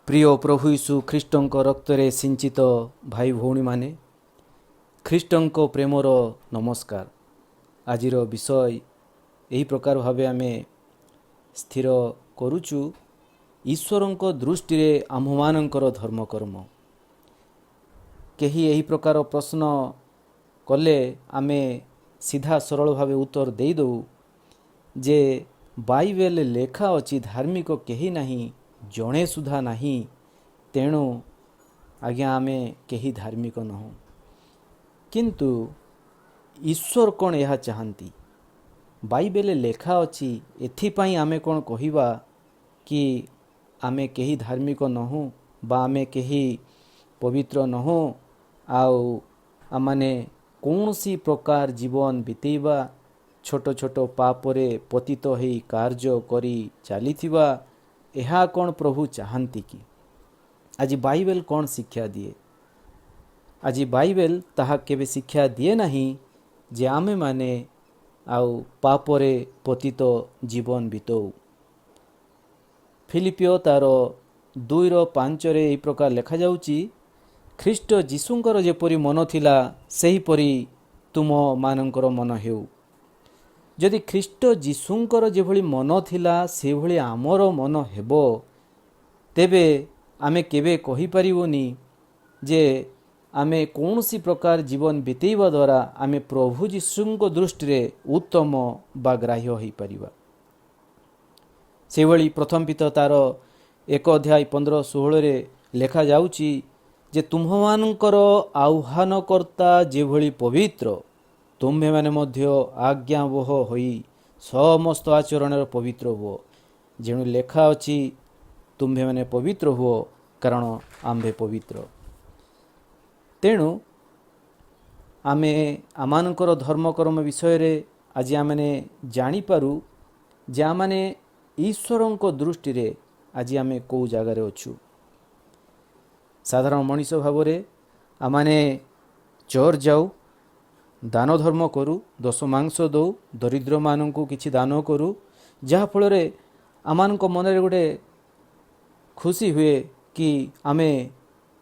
प्रिय प्रभु यीशु ख्रीष्टଙ୍କ ରକ୍ତରେ ସିଞ୍ଚିତ ଭାଇ ଭଉଣୀମାନେ, ଖ୍ରୀଷ୍ଟଙ୍କ ପ୍ରେମର ନମସ୍କାର। ଆଜିର ବିଷୟ ଏହି ପ୍ରକାର ଭାବେ ଆମେ ସ୍ଥିର କରୁଛୁ, ଈଶ୍ୱରଙ୍କ ଦୃଷ୍ଟିରେ ଆମ୍ଭମାନଙ୍କର ଧର୍ମକର୍ମ। କେହି ଏହି ପ୍ରକାର ପ୍ରଶ୍ନ କଲେ ଆମେ ସିଧା ସରଳ ଭାବେ ଉତ୍ତର ଦେଇଦେଉ ଯେ ବାଇବେଲରେ ଲେଖା ଅଛି ଧାର୍ମିକ କେହି ନାହିଁ, ଜଣେ ସୁଦ୍ଧା ନାହିଁ, ତେଣୁ ଆଜ୍ଞା ଆମେ କେହି ଧାର୍ମିକ ନୁହଁ। କିନ୍ତୁ ଈଶ୍ୱର କ'ଣ ଏହା ଚାହାନ୍ତି? ବାଇବେଲରେ ଲେଖା ଅଛି, ଏଥିପାଇଁ ଆମେ କ'ଣ କହିବା କି ଆମେ କେହି ଧାର୍ମିକ ନୁହଁ ବା ଆମେ କେହି ପବିତ୍ର ନୁହଁ, ଆଉ ଆମମାନେ କୌଣସି ପ୍ରକାର ଜୀବନ ବିତେଇବା, ଛୋଟ ଛୋଟ ପାପରେ ପତିତ ହୋଇ କାର୍ଯ୍ୟ କରି ଚାଲିଥିବା, ଏହା କ'ଣ ପ୍ରଭୁ ଚାହାନ୍ତି କି? ଆଜି ବାଇବେଲ କ'ଣ ଶିକ୍ଷା ଦିଏ? ଆଜି ବାଇବେଲ ତାହା କେବେ ଶିକ୍ଷା ଦିଏ ନାହିଁ ଯେ ଆମେମାନେ ଆଉ ପାପରେ ପତିତ ଜୀବନ ବିତାଉ। ଫିଲିପିଓ ତାର 2:5 ଏହି ପ୍ରକାର ଲେଖାଯାଉଛି, ଖ୍ରୀଷ୍ଟ ଯୀଶୁଙ୍କର ଯେପରି ମନ ଥିଲା ସେହିପରି ତୁମମାନଙ୍କର ମନ ହେଉ। ଯଦି ଖ୍ରୀଷ୍ଟ ଯୀଶୁଙ୍କର ଯେଭଳି ମନ ଥିଲା ସେଭଳି ଆମର ମନ ହେବ, ତେବେ ଆମେ କେବେ କହିପାରିବୁନି ଯେ ଆମେ କୌଣସି ପ୍ରକାର ଜୀବନ ବିତେଇବା ଦ୍ୱାରା ଆମେ ପ୍ରଭୁ ଯୀଶୁଙ୍କ ଦୃଷ୍ଟିରେ ଉତ୍ତମ ବା ଗ୍ରାହ୍ୟ ହୋଇପାରିବା। ସେଭଳି ପ୍ରଥମ ପିତର ତାର 1:15-16 ଲେଖାଯାଉଛି ଯେ ତୁମ୍ଭମାନଙ୍କର ଆହ୍ୱାନକର୍ତ୍ତା ଯେଭଳି ପବିତ୍ର, ତୁମ୍ଭେମାନେ ମଧ୍ୟ ଆଜ୍ଞାବହ ହୋଇ ସମସ୍ତ ଆଚରଣରେ ପବିତ୍ର ହୁଅ। ଯେଣୁ ଲେଖା ଅଛି, ତୁମ୍ଭେମାନେ ପବିତ୍ର ହୁଅ କାରଣ ଆମ୍ଭେ ପବିତ୍ର। ତେଣୁ ଆମେ ଆମମାନଙ୍କର ଧର୍ମକର୍ମ ବିଷୟରେ ଆଜି ଆମମାନେ ଜାଣିପାରୁ ଯେ ଆମମାନେ ଈଶ୍ୱରଙ୍କ ଦୃଷ୍ଟିରେ ଆଜି ଆମେ କେଉଁ ଜାଗାରେ ଅଛୁ। ସାଧାରଣ ମଣିଷ ଭାବରେ ଆମମାନେ ଚର୍ଚ୍ଚ ଯାଉ, ଦାନ ଧର୍ମ କରୁ, ଦଶମାଂଶ ଦେଉ, ଦରିଦ୍ରମାନଙ୍କୁ କିଛି ଦାନ କରୁ, ଯାହାଫଳରେ ଆମମାନଙ୍କ ମନରେ ଗୋଟେ ଖୁସି ହୁଏ କି ଆମେ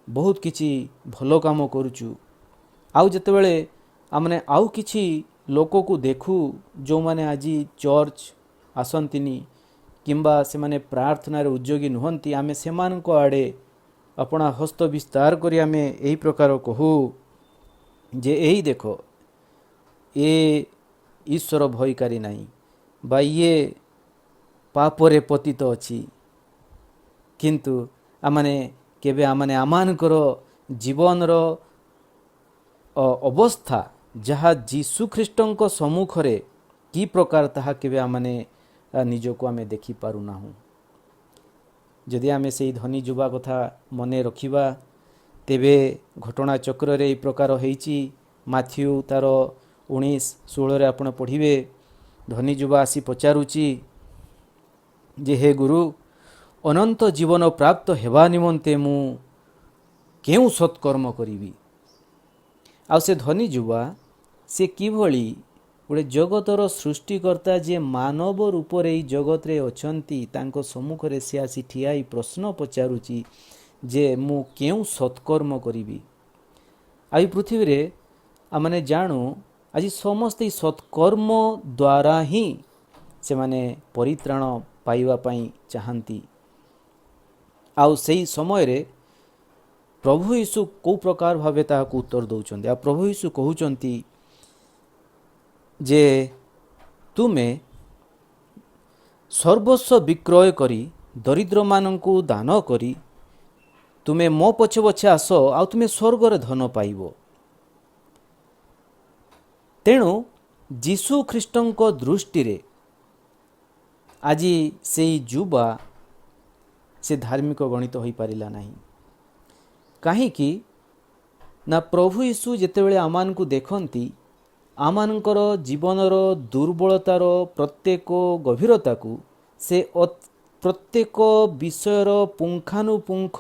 ବହୁତ କିଛି ଭଲ କାମ କରୁଛୁ। ଆଉ ଯେତେବେଳେ ଆମେ ଆଉ କିଛି ଲୋକକୁ ଦେଖୁ ଯେଉଁମାନେ ଆଜି ଚର୍ଚ୍ଚ ଆସନ୍ତିନି କିମ୍ବା ସେମାନେ ପ୍ରାର୍ଥନାରେ ଉଦ୍ଯୋଗୀ ନୁହନ୍ତି, ଆମେ ସେମାନଙ୍କ ଆଡ଼େ ଆପଣା ହସ୍ତ ବିସ୍ତାର କରି ଆମେ ଏହି ପ୍ରକାର କହୁ ଯେ ଏହି ଦେଖ, ଏ ଈଶ୍ୱର ଭୟକାରୀ ନାହିଁ ବା ଇଏ ପାପରେ ପତିତ ଅଛି। କିନ୍ତୁ ଆମମାନେ କେବେ ଆମମାନଙ୍କର ଜୀବନର ଅବସ୍ଥା ଯାହା ଯୀଶୁ ଖ୍ରୀଷ୍ଟଙ୍କ ସମ୍ମୁଖରେ କି ପ୍ରକାର ତାହା କେବେ ଆମମାନେ ନିଜକୁ ଆମେ ଦେଖିପାରୁନାହୁଁ। ଯଦି ଆମେ ସେହି ଧନୀ ଯୁବା କଥା ମନେ ରଖିବା, ତେବେ ଘଟଣା ଚକ୍ରରେ ଏହି ପ୍ରକାର ହେଇଛି। ମାଥ୍ୟୁ ତାର 19:16 ଆପଣ ପଢ଼ିବେ। ଧନୀ ଯୁବା ଆସି ପଚାରୁଛି ଯେ ହେ ଗୁରୁ, ଅନନ୍ତ ଜୀବନ ପ୍ରାପ୍ତ ହେବା ନିମନ୍ତେ ମୁଁ କେଉଁ ସତ୍କର୍ମ କରିବି? ଆଉ ସେ ଧନୀ ଯୁବା ସେ କିଭଳି ଗୋଟେ ଜଗତର ସୃଷ୍ଟିକର୍ତ୍ତା ଯିଏ ମାନବ ରୂପରେ ଏହି ଜଗତରେ ଅଛନ୍ତି, ତାଙ୍କ ସମ୍ମୁଖରେ ସେ ଆସି ଠିଆ ହୋଇ ପ୍ରଶ୍ନ ପଚାରୁଛି ଯେ ମୁଁ କେଉଁ ସତ୍କର୍ମ କରିବି? ଆଉ ଏହି ପୃଥିବୀରେ ଆମମାନେ ଜାଣୁ ଆଜି ସମସ୍ତେ ସତ୍କର୍ମ ଦ୍ୱାରା ହିଁ ସେମାନେ ପରିତ୍ରାଣ ପାଇବା ପାଇଁ ଚାହାନ୍ତି। ଆଉ ସେହି ସମୟରେ ପ୍ରଭୁ ଯୀଶୁ କେଉଁ ପ୍ରକାର ଭାବେ ତାହାକୁ ଉତ୍ତର ଦେଉଛନ୍ତି? ଆଉ ପ୍ରଭୁ ଯୀଶୁ କହୁଛନ୍ତି ଯେ ତୁମେ ସର୍ବସ୍ୱ ବିକ୍ରୟ କରି ଦରିଦ୍ରମାନଙ୍କୁ ଦାନ କରି ତୁମେ ମୋ ପଛେ ପଛେ ଆସ, ଆଉ ତୁମେ ସ୍ୱର୍ଗରେ ଧନ ପାଇବ। ତେଣୁ ଯୀଶୁ ଖ୍ରୀଷ୍ଟଙ୍କ ଦୃଷ୍ଟିରେ ଆଜି ସେହି ଯୁବା ସେ ଧାର୍ମିକ ଗଣିତ ହୋଇପାରିଲା ନାହିଁ। କାହିଁକି ନା ପ୍ରଭୁ ଯୀଶୁ ଯେତେବେଳେ ଆମମାନଙ୍କୁ ଦେଖନ୍ତି, ଆମମାନଙ୍କର ଜୀବନର ଦୁର୍ବଳତାର ପ୍ରତ୍ୟେକ ଗଭୀରତାକୁ ସେ ପ୍ରତ୍ୟେକ ବିଷୟର ପୁଙ୍ଖାନୁପୁଙ୍ଖ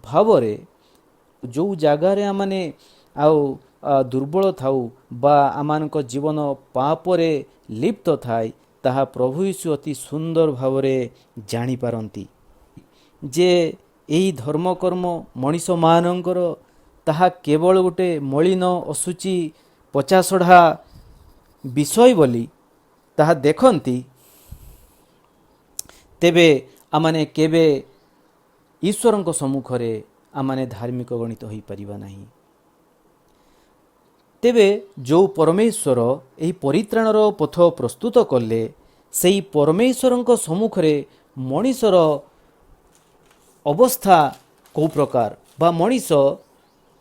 ଭାବରେ ଯେଉଁ ଜାଗାରେ ଆମମାନେ ଆଉ ଦୁର୍ବଳ ଥାଉ ବା ଆମମାନଙ୍କ ଜୀବନ ପାପରେ ଲିପ୍ତ ଥାଏ, ତାହା ପ୍ରଭୁ ଯୀଶୁ ଅତି ସୁନ୍ଦର ଭାବରେ ଜାଣିପାରନ୍ତି। ଯେ ଏହି ଧର୍ମକର୍ମ ମଣିଷମାନଙ୍କର ତାହା କେବଳ ଗୋଟେ ମଳିନ ଅଶୁଚି ପଚାସଢ଼ା ବିଷୟ ବୋଲି ତାହା ଦେଖନ୍ତି, ତେବେ ଆମମାନେ କେବେ ଈଶ୍ୱରଙ୍କ ସମ୍ମୁଖରେ ଆମମାନେ ଧାର୍ମିକ ଗଣିତ ହୋଇପାରିବା ନାହିଁ। ତେବେ ଯେଉଁ ପରମେଶ୍ୱର ଏହି ପରିତ୍ରାଣର ପଥ ପ୍ରସ୍ତୁତ କଲେ, ସେହି ପରମେଶ୍ୱରଙ୍କ ସମ୍ମୁଖରେ ମଣିଷର ଅବସ୍ଥା କେଉଁ ପ୍ରକାର ବା ମଣିଷ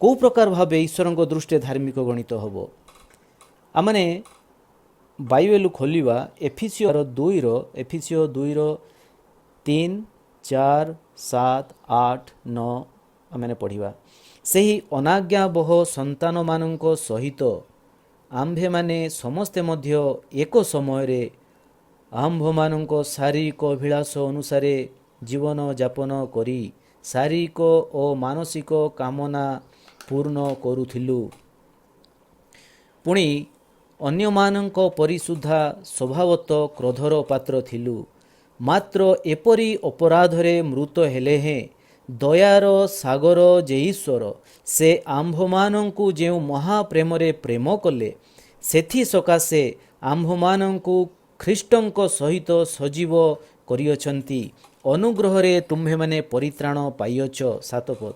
କେଉଁ ପ୍ରକାର ଭାବେ ଈଶ୍ୱରଙ୍କ ଦୃଷ୍ଟିରେ ଧାର୍ମିକ ଗଣିତ ହେବ। ଆମମାନେ ବାଇବେଲ ଖୋଲିବା ଏଫିସିଓ 2ର 3, 4, 7, 8, 9 ଆମମାନେ ପଢ଼ିବା। ସେହି ଅନାଜ୍ଞାବହ ସନ୍ତାନମାନଙ୍କ ସହିତ ଆମ୍ଭେମାନେ ସମସ୍ତେ ମଧ୍ୟ ଏକ ସମୟରେ ଆମ୍ଭମାନଙ୍କ ଶାରୀରିକ ଅଭିଳାଷ ଅନୁସାରେ ଜୀବନ ଯାପନ କରି ଶାରୀରିକ ଓ ମାନସିକ କାମନା ପୂର୍ଣ୍ଣ କରୁଥିଲୁ। ପୁଣି ଅନ୍ୟମାନଙ୍କ ପରି ସୁଦ୍ଧା ସ୍ୱଭାବତଃ କ୍ରୋଧର ପାତ୍ର ଥିଲୁ। ମାତ୍ର ଏପରି ଅପରାଧରେ ମୃତ ହେଲେ ହେଁ ଦୟାର ସାଗର ଯେ ଈଶ୍ୱର ସେ ଆମ୍ଭମାନଙ୍କୁ ଯେଉଁ ମହାପ୍ରେମରେ ପ୍ରେମ କଲେ, ସେଥିସକାଶେ ଆମ୍ଭମାନଙ୍କୁ ଖ୍ରୀଷ୍ଟଙ୍କ ସହିତ ସଜୀବ କରିଅଛନ୍ତି। ଅନୁଗ୍ରହରେ ତୁମ୍ଭେମାନେ ପରିତ୍ରାଣ ପାଇଅଛ। 7 ପଦ।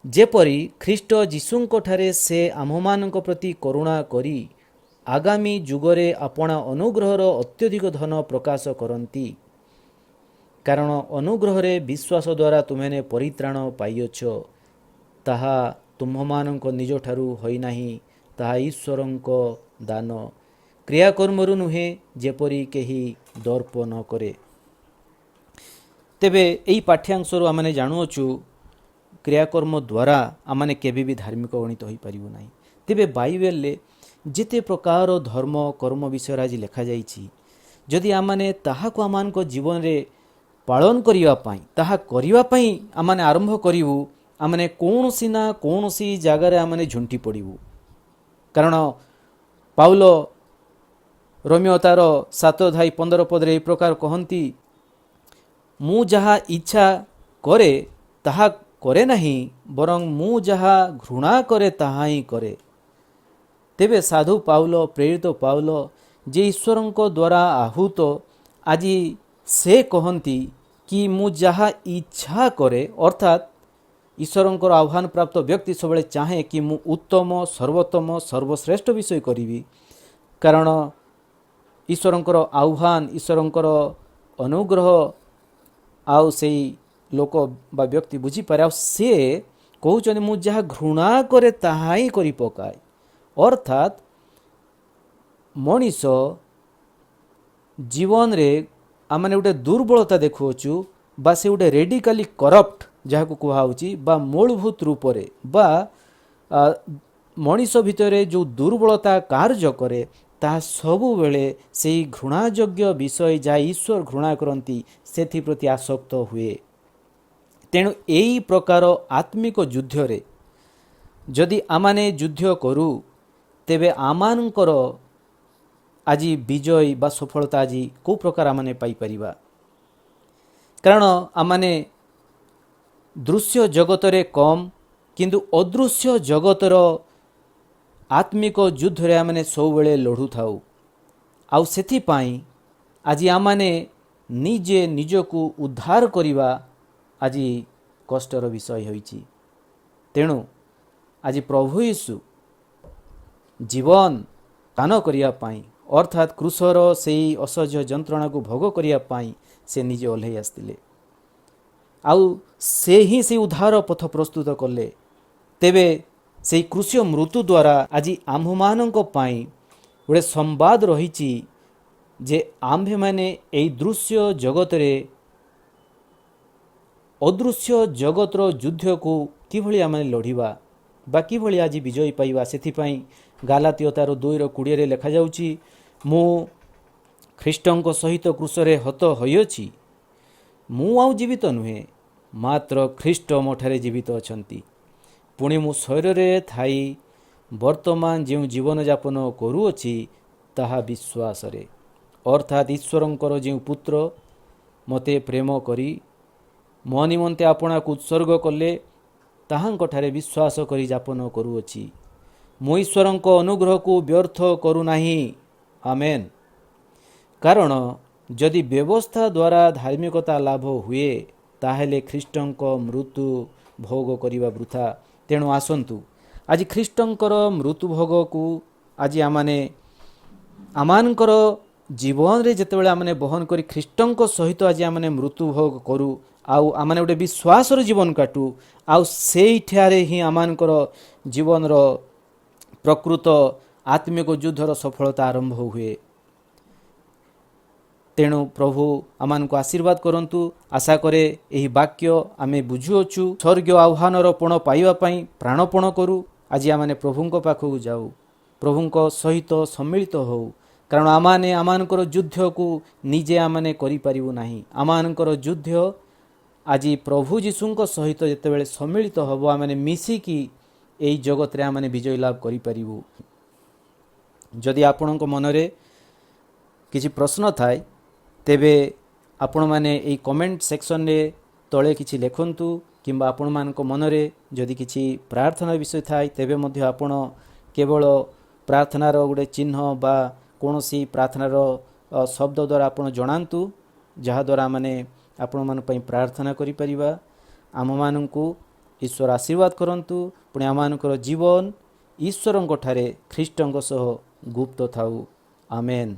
ଯେପରି ଖ୍ରୀଷ୍ଟ ଯୀଶୁଙ୍କଠାରେ ସେ ଆମ୍ଭମାନଙ୍କ ପ୍ରତି କରୁଣା କରି ଆଗାମୀ ଯୁଗରେ ଆପଣା ଅନୁଗ୍ରହର ଅତ୍ୟଧିକ ଧନ ପ୍ରକାଶ କରନ୍ତି। କାରଣ ଅନୁଗ୍ରହରେ ବିଶ୍ୱାସ ଦ୍ୱାରା ତୁମେମାନେ ପରିତ୍ରାଣ ପାଇଅଛ। ତାହା ତୁମ୍ଭମାନଙ୍କ ନିଜଠାରୁ ହୋଇନାହିଁ, ତାହା ଈଶ୍ୱରଙ୍କ ଦାନ, କ୍ରିୟାକର୍ମରୁ ନୁହେଁ, ଯେପରି କେହି ଦର୍ପ ନ କରେ। ତେବେ ଏହି ପାଠ୍ୟାଂଶରୁ ଆମେ ଜାଣୁଅଛୁ କ୍ରିୟାକର୍ମ ଦ୍ୱାରା ଆମେ କେବେ ବି ଧାର୍ମିକ ଗଣିତ ହୋଇପାରିବୁ ନାହିଁ। ତେବେ ବାଇବେଲରେ ଯେତେ ପ୍ରକାର ଧର୍ମ କର୍ମ ବିଷୟରେ ଆଜି ଲେଖାଯାଇଛି, ଯଦି ଆମେ ତାହାକୁ ଆମମାନଙ୍କ ଜୀବନରେ ପାଳନ କରିବା ପାଇଁ, ତାହା କରିବା ପାଇଁ ଆମେ ଆରମ୍ଭ କରିବୁ, ଆମେ କୌଣସି ନା କୌଣସି ଜାଗାରେ ଆମେ ଝୁଣ୍ଟି ପଡ଼ିବୁ। କାରଣ ପାଉଲ ରୋମିଓ ତାର 7:15 ପଦରେ ଏହି ପ୍ରକାର କହନ୍ତି, ମୁଁ ଯାହା ଇଚ୍ଛା କରେ ତାହା କରେ ନାହିଁ, ବରଂ ମୁଁ ଯାହା ଘୃଣା କରେ ତାହା ହିଁ କରେ। ତେବେ ସାଧୁ ପାଉଲ, ପ୍ରେରିତ ପାଉଲ ଯେ ଈଶ୍ୱରଙ୍କ ଦ୍ୱାରା ଆହୁତ, ଆଜି ସେ କହନ୍ତି କି ମୁଁ ଯାହା ଇଚ୍ଛା କରେ, ଅର୍ଥାତ୍ ଈଶ୍ୱରଙ୍କର ଆହ୍ୱାନ ପ୍ରାପ୍ତ ବ୍ୟକ୍ତି ସବୁବେଳେ ଚାହେଁ କି ମୁଁ ଉତ୍ତମ, ସର୍ବୋତ୍ତମ, ସର୍ବଶ୍ରେଷ୍ଠ ବିଷୟ କରିବି। କାରଣ ଈଶ୍ୱରଙ୍କର ଆହ୍ୱାନ, ଈଶ୍ୱରଙ୍କର ଅନୁଗ୍ରହ ଆଉ ସେଇ ଲୋକ ବା ବ୍ୟକ୍ତି ବୁଝିପାରେ। ଆଉ ସେ କହୁଛନ୍ତି ମୁଁ ଯାହା ଘୃଣା କରେ ତାହା ହିଁ କରି ପକାଏ। ଅର୍ଥାତ୍ ମଣିଷ ଜୀବନରେ ଆମେ ଗୋଟେ ଦୁର୍ବଳତା ଦେଖୁଅଛୁ, ବା ସେ ଗୋଟେ ରେଡିକାଲି କରପ୍ଟ ଯାହାକୁ କୁହାହେଉଛି, ବା ମୂଳଭୂତ ରୂପରେ ବା ମଣିଷ ଭିତରେ ଯେଉଁ ଦୁର୍ବଳତା କାର୍ଯ୍ୟ କରେ, ତାହା ସବୁବେଳେ ସେହି ଘୃଣାଯୋଗ୍ୟ ବିଷୟ ଯାହା ଈଶ୍ୱର ଘୃଣା କରନ୍ତି ସେଥିପ୍ରତି ଆସକ୍ତ ହୁଏ। ତେଣୁ ଏହି ପ୍ରକାର ଆତ୍ମିକ ଯୁଦ୍ଧରେ ଯଦି ଆମେ ଯୁଦ୍ଧ କରୁ, ତେବେ ଆମମାନଙ୍କର ଆଜି ବିଜୟ ବା ସଫଳତା ଆଜି କେଉଁ ପ୍ରକାର ଆମେ ପାଇପାରିବା? କାରଣ ଆମେ ଦୃଶ୍ୟ ଜଗତରେ କମ୍, କିନ୍ତୁ ଅଦୃଶ୍ୟ ଜଗତର ଆତ୍ମିକ ଯୁଦ୍ଧରେ ଆମେ ସବୁବେଳେ ଲଢ଼ୁଥାଉ। ଆଉ ସେଥିପାଇଁ ଆଜି ଆମେ ନିଜେ ନିଜକୁ ଉଦ୍ଧାର କରିବା ଆଜି କଷ୍ଟର ବିଷୟ ହୋଇଛି। ତେଣୁ ଆଜି ପ୍ରଭୁ ଯୀଶୁ ଜୀବନ ଦାନ କରିବା ପାଇଁ, ଅର୍ଥାତ୍ କ୍ରୁଶର ସେହି ଅସହ୍ୟ ଯନ୍ତ୍ରଣାକୁ ଭୋଗ କରିବା ପାଇଁ ସେ ନିଜେ ଓହ୍ଲାଇ ଆସିଥିଲେ। ଆଉ ସେ ହିଁ ସେହି ଉଦ୍ଧାର ପଥ ପ୍ରସ୍ତୁତ କଲେ। ତେବେ ସେହି କ୍ରୁଶୀୟ ମୃତ୍ୟୁ ଦ୍ୱାରା ଆଜି ଆମ୍ଭମାନଙ୍କ ପାଇଁ ଗୋଟେ ସମ୍ବାଦ ରହିଛି ଯେ ଆମ୍ଭେମାନେ ଏହି ଦୃଶ୍ୟ ଜଗତରେ ଅଦୃଶ୍ୟ ଜଗତର ଯୁଦ୍ଧକୁ କିଭଳି ଆମେ ଲଢ଼ିବା ବା କିଭଳି ଆଜି ବିଜୟ ପାଇବା। ସେଥିପାଇଁ ଗାଲାତୀୟ ତାର 2:20 ଲେଖାଯାଉଛି, ମୁଁ ଖ୍ରୀଷ୍ଟଙ୍କ ସହିତ କ୍ରୁଶରେ ହତ ହୋଇଅଛି। ମୁଁ ଆଉ ଜୀବିତ ନୁହେଁ, ମାତ୍ର ଖ୍ରୀଷ୍ଟ ମୋଠାରେ ଜୀବିତ ଅଛନ୍ତି। ପୁଣି ମୁଁ ଶରୀରରେ ଥାଇ ବର୍ତ୍ତମାନ ଯେଉଁ ଜୀବନଯାପନ କରୁଅଛି, ତାହା ବିଶ୍ୱାସରେ, ଅର୍ଥାତ୍ ଈଶ୍ୱରଙ୍କର ଯେଉଁ ପୁତ୍ର ମୋତେ ପ୍ରେମ କରି ମୋ ନିମନ୍ତେ ଆପଣାକୁ ଉତ୍ସର୍ଗ କଲେ ତାହାଙ୍କଠାରେ ବିଶ୍ୱାସ କରି ଯାପନ କରୁଅଛି। ମୁଁ ଈଶ୍ୱରଙ୍କ ଅନୁଗ୍ରହକୁ ବ୍ୟର୍ଥ କରୁନାହିଁ। ଆମେନ୍। କାରଣ ଯଦି ବ୍ୟବସ୍ଥା ଦ୍ୱାରା ଧାର୍ମିକତା ଲାଭ ହୁଏ ତାହେଲେ ଖ୍ରୀଷ୍ଟଙ୍କ ମୃତ୍ୟୁ ଭୋଗ କରିବା ବୃଥା। ତେଣୁ ଆସନ୍ତୁ ଆଜି ଖ୍ରୀଷ୍ଟଙ୍କର ମୃତ୍ୟୁ ଭୋଗକୁ ଆଜି ଆମମାନଙ୍କର ଜୀବନରେ ଯେତେବେଳେ ଆମେ ବହନ କରି ଖ୍ରୀଷ୍ଟଙ୍କ ସହିତ ଆଜି ଆମେ ମୃତ୍ୟୁ ଭୋଗ କରୁ, ଆଉ ଆମେ ଗୋଟେ ବିଶ୍ୱାସର ଜୀବନ କାଟୁ, ଆଉ ସେଇଠାରେ ହିଁ ଆମମାନଙ୍କର ଜୀବନର ପ୍ରକୃତ ଆତ୍ମିକ ଯୁଦ୍ଧର ସଫଳତା ଆରମ୍ଭ ହୁଏ। ତେଣୁ ପ୍ରଭୁ ଆମମାନଙ୍କୁ ଆଶୀର୍ବାଦ କରନ୍ତୁ। ଆଶା କରେ ଏହି ବାକ୍ୟ ଆମେ ବୁଝୁଅଛୁ। ସ୍ୱର୍ଗୀୟ ଆହ୍ୱାନର ପଣ ପାଇବା ପାଇଁ ପ୍ରାଣପଣ କରୁ। ଆଜି ଆମେ ପ୍ରଭୁଙ୍କ ପାଖକୁ ଯାଉ, ପ୍ରଭୁଙ୍କ ସହିତ ସମ୍ମିଳିତ ହେଉ। କାରଣ ଆମମାନଙ୍କର ଯୁଦ୍ଧକୁ ନିଜେ ଆମେ କରିପାରିବୁ ନାହିଁ। ଆମମାନଙ୍କର ଯୁଦ୍ଧ ଆଜି ପ୍ରଭୁ ଯୀଶୁଙ୍କ ସହିତ ଯେତେବେଳେ ସମ୍ମିଳିତ ହେବ, ଆମେ ମିଶିକି ଏହି ଜଗତରେ ଆମେ ବିଜୟ ଲାଭ କରିପାରିବୁ। ଯଦି ଆପଣଙ୍କ ମନରେ କିଛି ପ୍ରଶ୍ନ ଥାଏ ତେବେ ଆପଣମାନେ ଏହି କମେଣ୍ଟ ସେକ୍ସନରେ ତଳେ କିଛି ଲେଖନ୍ତୁ, କିମ୍ବା ଆପଣମାନଙ୍କ ମନରେ ଯଦି କିଛି ପ୍ରାର୍ଥନା ବିଷୟ ଥାଏ ତେବେ ମଧ୍ୟ ଆପଣ କେବଳ ପ୍ରାର୍ଥନାର ଗୋଟେ ଚିହ୍ନ ବା କୌଣସି ପ୍ରାର୍ଥନାର ଶବ୍ଦ ଦ୍ୱାରା ଆପଣ ଜଣାନ୍ତୁ, ଯାହାଦ୍ୱାରା ଆମେ ଆପଣମାନଙ୍କ ପାଇଁ ପ୍ରାର୍ଥନା କରିପାରିବା। ଆମମାନଙ୍କୁ ଈଶ୍ୱର ଆଶୀର୍ବାଦ କରନ୍ତୁ। ପୁଣି ଆମମାନଙ୍କର ଜୀବନ ଈଶ୍ୱରଙ୍କ ଠାରେ ଖ୍ରୀଷ୍ଟଙ୍କ ସହ ଗୁପ୍ତ ଥାଉ। ଆମେନ୍।